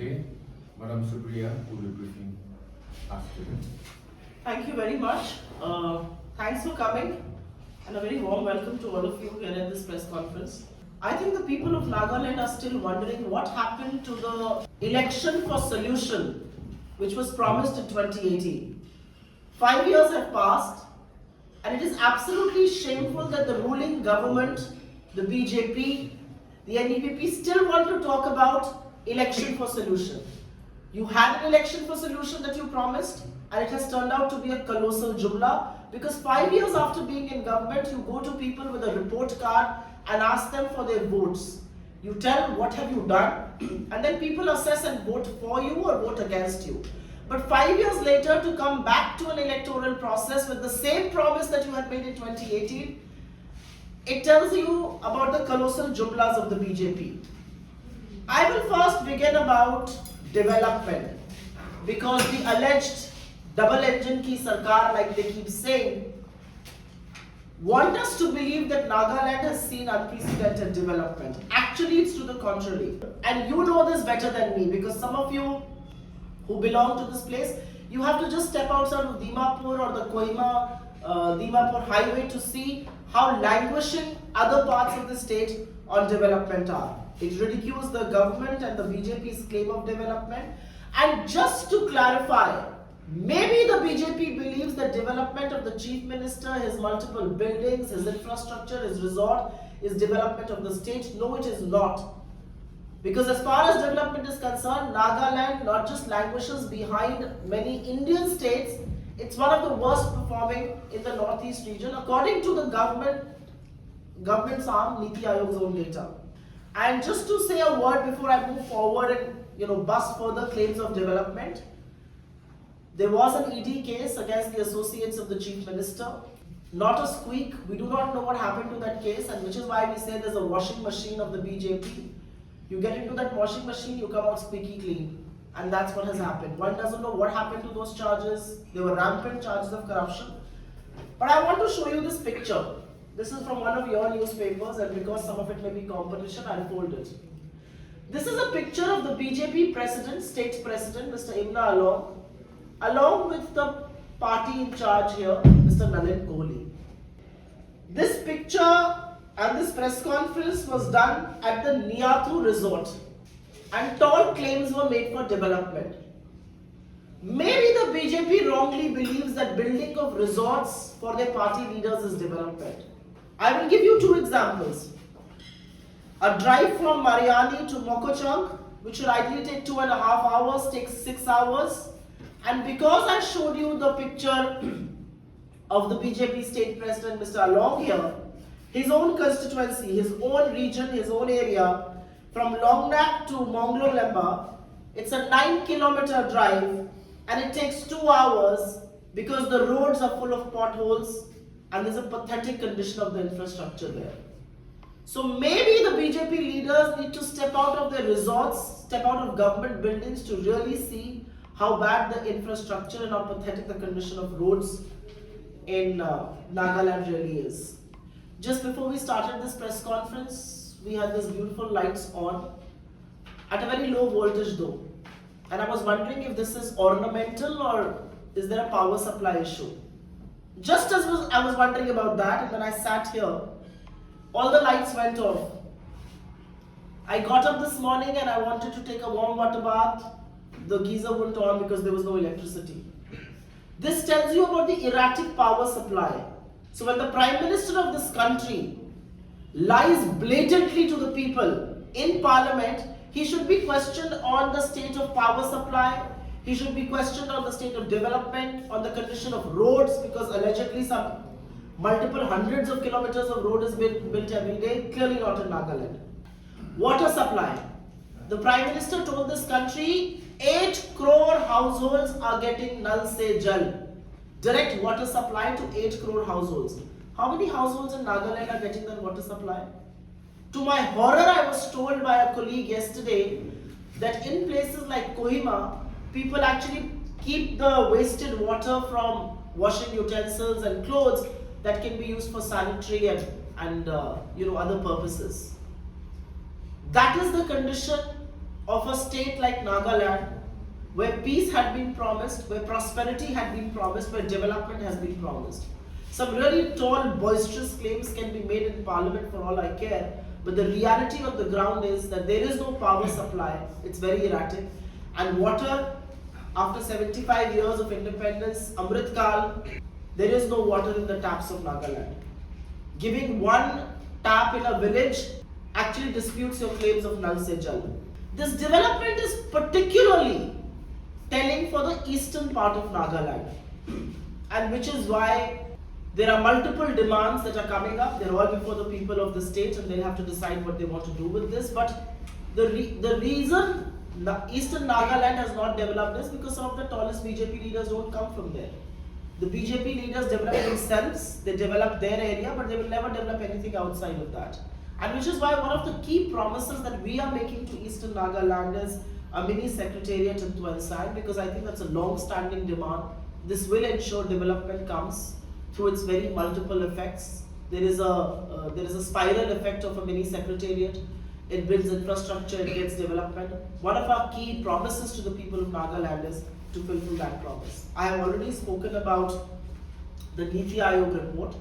day. Madam Supriya, who will be briefing us today. Thank you very much. Thanks for coming and a very warm welcome to all of you here at this press conference. I think the people of Nagaland are still wondering what happened to the election for solution which was promised in 2018. 5 years have passed and it is absolutely shameful that the ruling government, the BJP, the NEPP still want to talk about election for solution. You had an election for solution that you promised and it has turned out to be a colossal Jumla because 5 years after being in government, you go to people with a report card and ask them for their votes. You tell what have you done and then people assess and vote for you or vote against you. But 5 years later to come back to an electoral process with the same promise that you had made in 2018, it tells you about the colossal Jumlas of the BJP. I will first begin about development because the alleged double engine ki sarkar, like they keep saying, want us to believe that Nagaland has seen unprecedented development. Actually, it's to the contrary. And you know this better than me because some of you who belong to this place, you have to just step outside of Dimapur or the Kohima Dimapur highway to see how languishing other parts of the state on development are. It ridicules the government and the BJP's claim of development. And just to clarify, maybe the BJP believes that development of the chief minister, his multiple buildings, his infrastructure, his resort is development of the state. No, it is not. Because as far as development is concerned, Nagaland not just languishes behind many Indian states, it's one of the worst performing in the northeast region according to the government's arm, Niti Aayog's own data. And just to say a word before I move forward and bust further claims of development, there was an ED case against the associates of the chief minister. Not a squeak. We do not know what happened to that case, and which is why we say there's a washing machine of the BJP. You get into that washing machine, you come out squeaky clean. And that's what has happened. One doesn't know what happened to those charges. They were rampant charges of corruption. But I want to show you this picture. This is from one of your newspapers, and because some of it may be competition, I'll fold it. This is a picture of the BJP president, state president, Mr. Imna along with the party in charge here, Mr. Nalin Kohli. This picture and this press conference was done at the Niyathu resort, and tall claims were made for development. Maybe the BJP wrongly believes that building of resorts for their party leaders is development. I will give you two examples. A drive from Mariani to Mokochang, which should ideally take 2.5 hours, takes 6 hours. And because I showed you the picture of the BJP state president, Mr. Along here, his own constituency, his own region, his own area, from Longnak to Monglo Lemba, it's a 9-kilometer drive and it takes 2 hours because the roads are full of potholes and there's a pathetic condition of the infrastructure there. So maybe the BJP leaders need to step out of their resorts, step out of government buildings to really see how bad the infrastructure and how pathetic the condition of roads in Nagaland really is. Just before we started this press conference, we had these beautiful lights on at a very low voltage though. And I was wondering if this is ornamental or is there a power supply issue. Just as I was wondering about that, and when I sat here, all the lights went off. I got up this morning and I wanted to take a warm water bath. The geyser wouldn't on because there was no electricity. This tells you about the erratic power supply. So when the Prime Minister of this country lies blatantly to the people in Parliament, he should be questioned on the state of power supply. He should be questioned on the state of development, on the condition of roads, because allegedly some multiple hundreds of kilometers of road is built every day, clearly not in Nagaland. Water supply. The Prime Minister told this country 8 crore households are getting Nal Se Jal, direct water supply to 8 crore households. How many households in Nagaland are getting that water supply? To my horror, I was told by a colleague yesterday that in places like Kohima, people actually keep the wasted water from washing utensils and clothes that can be used for sanitary and other purposes. That is the condition of a state like Nagaland, where peace had been promised, where prosperity had been promised, where development has been promised. Some really tall, boisterous claims can be made in Parliament for all I care, but the reality on the ground is that there is no power supply, it's very erratic, and water, after 75 years of independence, Amrit Kal, there is no water in the taps of Nagaland. Giving one tap in a village actually disputes your claims of Nal Se Jal. This development is particularly telling for the eastern part of Nagaland, and which is why there are multiple demands that are coming up. They're all before the people of the state and they'll have to decide what they want to do with this. But the reason eastern Nagaland has not developed is because some of the tallest BJP leaders don't come from there. The BJP leaders develop themselves, they develop their area, but they will never develop anything outside of that. And which is why one of the key promises that we are making to eastern Nagaland is a mini secretariat in Tuensang, because I think that's a long-standing demand. This will ensure development comes through its very multiple effects. There is a spiral effect of a mini secretariat. It builds infrastructure, it gets development. One of our key promises to the people of Nagaland is to fulfill that promise. I have already spoken about the Niti Aayog report,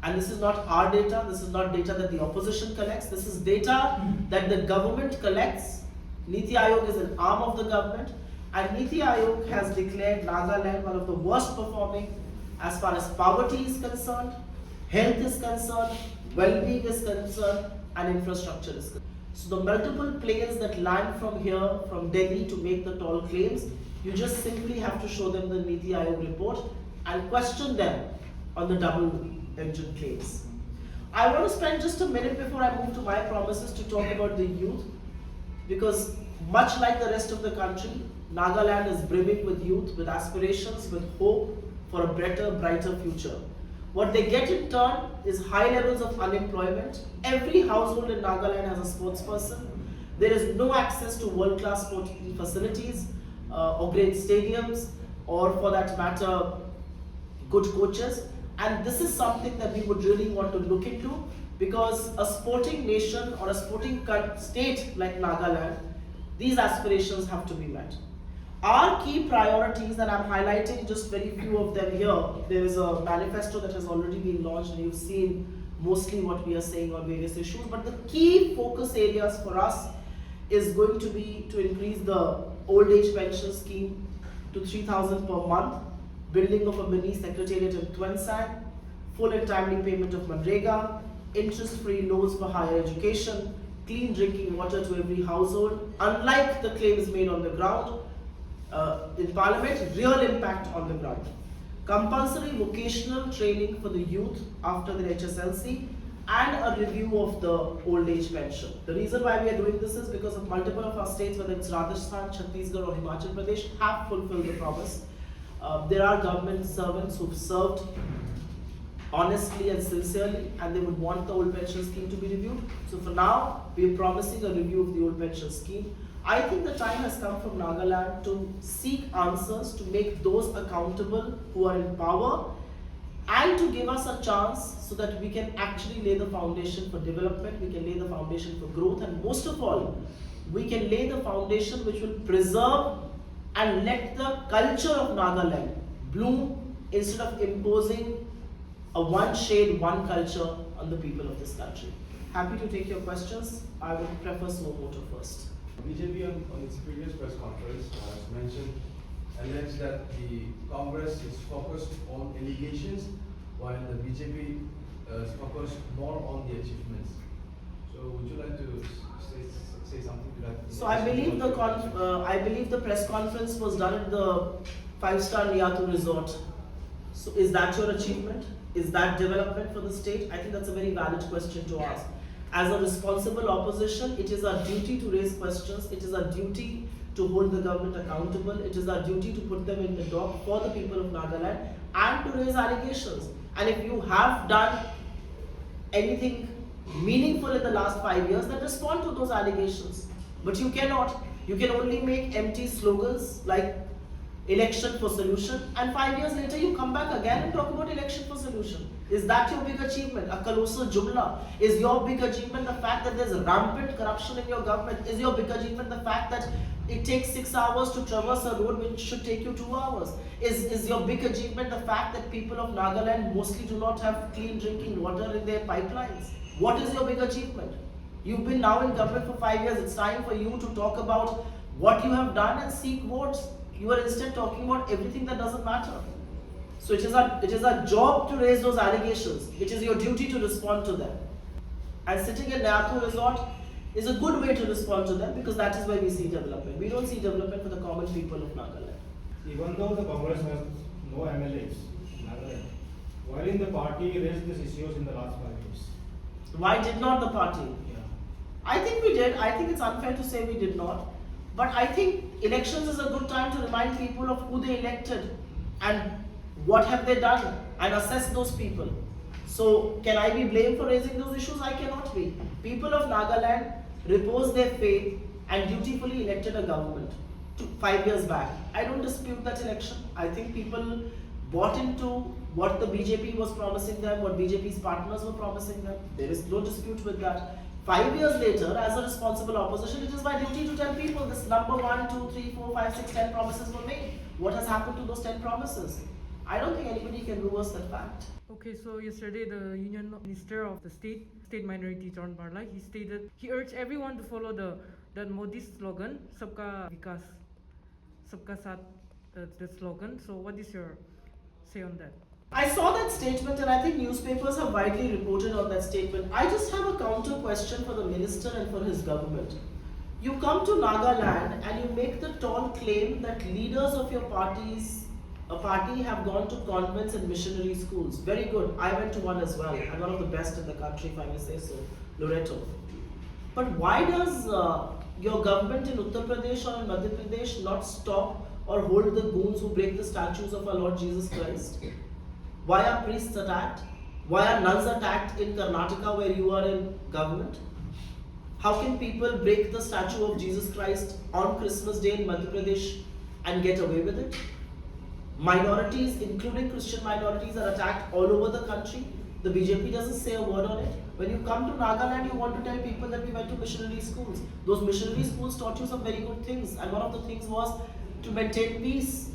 and this is not our data, this is not data that the opposition collects, this is data that the government collects. Niti Aayog is an arm of the government, and Niti Aayog has declared Nagaland one of the worst performing as far as poverty is concerned, health is concerned, well-being is concerned, and infrastructure is concerned. So the multiple planes that land from here, from Delhi, to make the tall claims, you just simply have to show them the Niti Aayog report and question them on the double-engine claims. I want to spend just a minute before I move to my promises to talk about the youth, because much like the rest of the country, Nagaland is brimming with youth, with aspirations, with hope for a better, brighter future. What they get in turn is high levels of unemployment. Every household in Nagaland has a sports person. There is no access to world-class sporting facilities or great stadiums, or for that matter, good coaches. And this is something that we would really want to look into, because a sporting nation or a sporting state like Nagaland, these aspirations have to be met. Our key priorities, and I'm highlighting just very few of them here. There is a manifesto that has already been launched, and you've seen mostly what we are saying on various issues. But the key focus areas for us is going to be to increase the old age pension scheme to 3,000 per month, building of a mini secretariat in Tuensang, full and timely payment of Manrega, interest-free loans for higher education, clean drinking water to every household. Unlike the claims made on the ground, in Parliament, real impact on the ground. Compulsory vocational training for the youth after their HSLC, and a review of the old age pension. The reason why we are doing this is because of multiple of our states, whether it's Rajasthan, Chhattisgarh or Himachal Pradesh, have fulfilled the promise. There are government servants who've served honestly and sincerely, and they would want the old pension scheme to be reviewed. So for now, we are promising a review of the old pension scheme. I think the time has come from Nagaland to seek answers, to make those accountable who are in power, and to give us a chance so that we can actually lay the foundation for development, we can lay the foundation for growth, and most of all, we can lay the foundation which will preserve and let the culture of Nagaland bloom instead of imposing a one shade, one culture on the people of this country. Happy to take your questions. I would prefer slow motor first. BJP on its previous press conference has alleged that the Congress is focused on allegations while the BJP is focused more on the achievements. So would you like to say something to that? So I believe the press conference was done at the 5-star Niatu resort. So is that your achievement? Is that development for the state? I think that's a very valid question to ask. As a responsible opposition, it is our duty to raise questions. It is our duty to hold the government accountable. It is our duty to put them in the dock for the people of Nagaland and to raise allegations. And if you have done anything meaningful in the last 5 years, then respond to those allegations. But you cannot. You can only make empty slogans like election for solution, and 5 years later you come back again and talk about election for solution. Is that your big achievement? A colossal Jumla? Is your big achievement the fact that there's rampant corruption in your government? Is your big achievement the fact that it takes 6 hours to traverse a road which should take you 2 hours? Is your big achievement the fact that people of Nagaland mostly do not have clean drinking water in their pipelines? What is your big achievement? You've been now in government for 5 years. It's time for you to talk about what you have done and seek votes. You are instead talking about everything that doesn't matter. So it is a job to raise those allegations. It is your duty to respond to them. And sitting in Nayapur Resort is a good way to respond to them, because that is where we see development. We don't see development for the common people of Nagaland. Even though the Congress has no MLAs in Nagaland, why didn't the party raise these issues in the last 5 years? Why did not the party? Yeah. I think we did. I think it's unfair to say we did not. But I think elections is a good time to remind people of who they elected and what have they done, and assess those people. So can I be blamed for raising those issues? I cannot be. People of Nagaland reposed their faith and dutifully elected a government 5 years back. I don't dispute that election. I think people bought into what the BJP was promising them, what BJP's partners were promising them. There is no dispute with that. 5 years later, as a responsible opposition, it is my duty to tell people this number 1, 2, 3, 4, 5, 6, 10 promises were made. What has happened to those 10 promises? I don't think anybody can reverse that fact. Okay, so yesterday the Union Minister of the State Minority John Barla, he urged everyone to follow the Modi slogan, Sabka Vikas, Sabka Saath, the slogan. So what is your say on that? I saw that statement, and I think newspapers have widely reported on that statement. I just have a counter question for the minister and for his government. You come to Nagaland and you make the tall claim that leaders of your party have gone to convents and missionary schools. Very good. I went to one as well. I'm one of the best in the country, if I may say so, Loreto. But why does your government in Uttar Pradesh or in Madhya Pradesh not stop or hold the goons who break the statues of our Lord Jesus Christ? Why are priests attacked? Why are nuns attacked in Karnataka, where you are in government? How can people break the statue of Jesus Christ on Christmas Day in Madhya Pradesh and get away with it? Minorities, including Christian minorities, are attacked all over the country. The BJP doesn't say a word on it. When you come to Nagaland, you want to tell people that we went to missionary schools. Those missionary schools taught you some very good things, and one of the things was to maintain peace,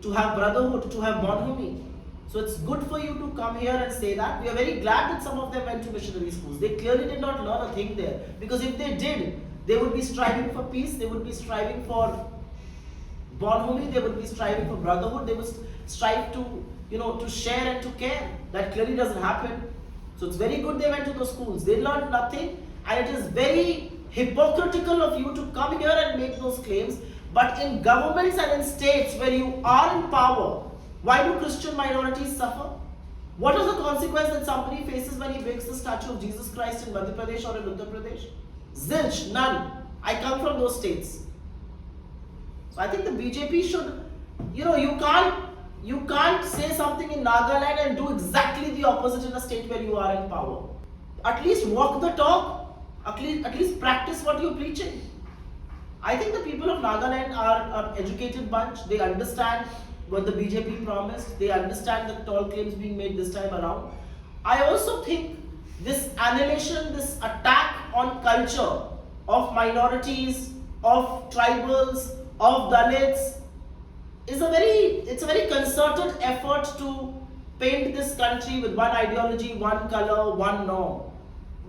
to have brotherhood, to have bonhomie. So it's good for you to come here and say that. We are very glad that some of them went to missionary schools. They clearly did not learn a thing there, because if they did, they would be striving for peace, they would be striving for bonhomie, they would be striving for brotherhood, they would strive to share and to care. That clearly doesn't happen. So it's very good they went to those schools. They learned nothing, and it is very hypocritical of you to come here and make those claims. But in governments and in states where you are in power, why do Christian minorities suffer? What is the consequence that somebody faces when he breaks the statue of Jesus Christ in Madhya Pradesh or in Uttar Pradesh? Zilch, none. I come from those states. So I think the BJP should, you can't say something in Nagaland and do exactly the opposite in a state where you are in power. At least walk the talk. At least practice what you're preaching. I think the people of Nagaland are an educated bunch. They understand what the BJP promised. They understand the tall claims being made this time around. I also think this annihilation, this attack on culture of minorities, of tribals, of Dalits, is a very concerted effort to paint this country with one ideology, one color, one norm.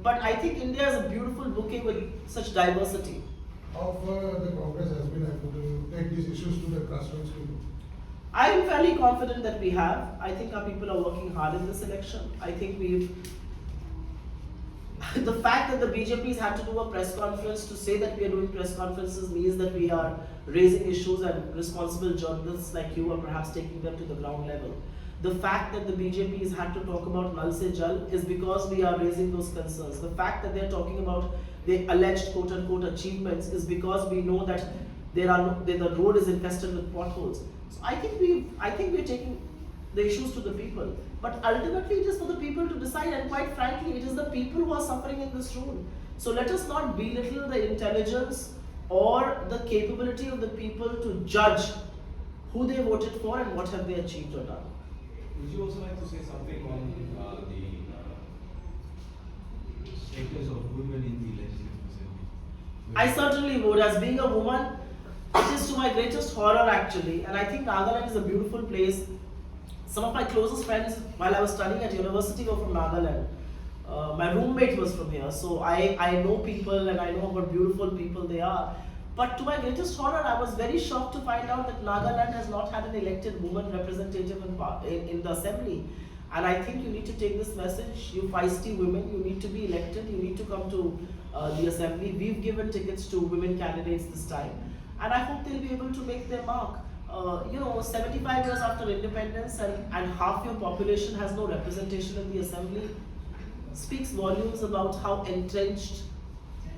But I think India is a beautiful bouquet with such diversity. How far the Congress has been able to take these issues to the grassroots level? I am fairly confident that we have. I think our people are working hard in this election. I think the fact that the BJP has had to do a press conference to say that we are doing press conferences means that we are raising issues, and responsible journalists like you are perhaps taking them to the ground level. The fact that the BJP has had to talk about Nal Se Jal is because we are raising those concerns. The fact that they are talking about the alleged quote-unquote achievements is because we know that the road is infested with potholes. So I think we're taking the issues to the people. But ultimately it is for the people to decide, and quite frankly, it is the people who are suffering in this room. So let us not belittle the intelligence or the capability of the people to judge who they voted for and what have they achieved or done. Would you also like to say something on the status of women in the Legislative Assembly? I certainly would. As being a woman, it is to my greatest horror actually. And I think Nagaland is a beautiful place. Some of my closest friends while I was studying at university were from Nagaland. My roommate was from here. So I know people and I know what beautiful people they are. But to my greatest horror, I was very shocked to find out that Nagaland has not had an elected woman representative in the assembly. And I think you need to take this message, you feisty women, you need to be elected, you need to come to the assembly. We've given tickets to women candidates this time. And I hope they'll be able to make their mark. 75 years after independence and half your population has no representation in the assembly speaks volumes about how entrenched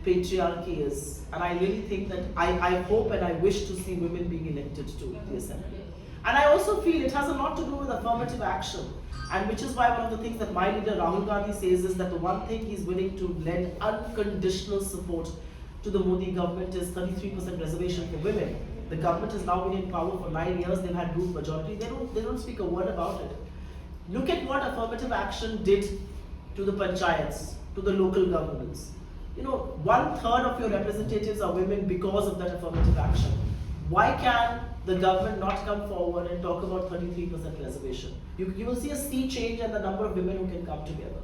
patriarchy is. And I really think that I hope and I wish to see women being elected to the assembly. And I also feel it has a lot to do with affirmative action. And which is why one of the things that my leader Rahul Gandhi says is that the one thing he's willing to lend unconditional support to the Modi government is 33% reservation for women. The government has now been in power for 9 years, they've had group majority, they don't speak a word about it. Look at what affirmative action did to the panchayats, to the local governments. 1/3 of your representatives are women because of that affirmative action. Why can the government not come forward and talk about 33% reservation? You will see a sea change and the number of women who can come together.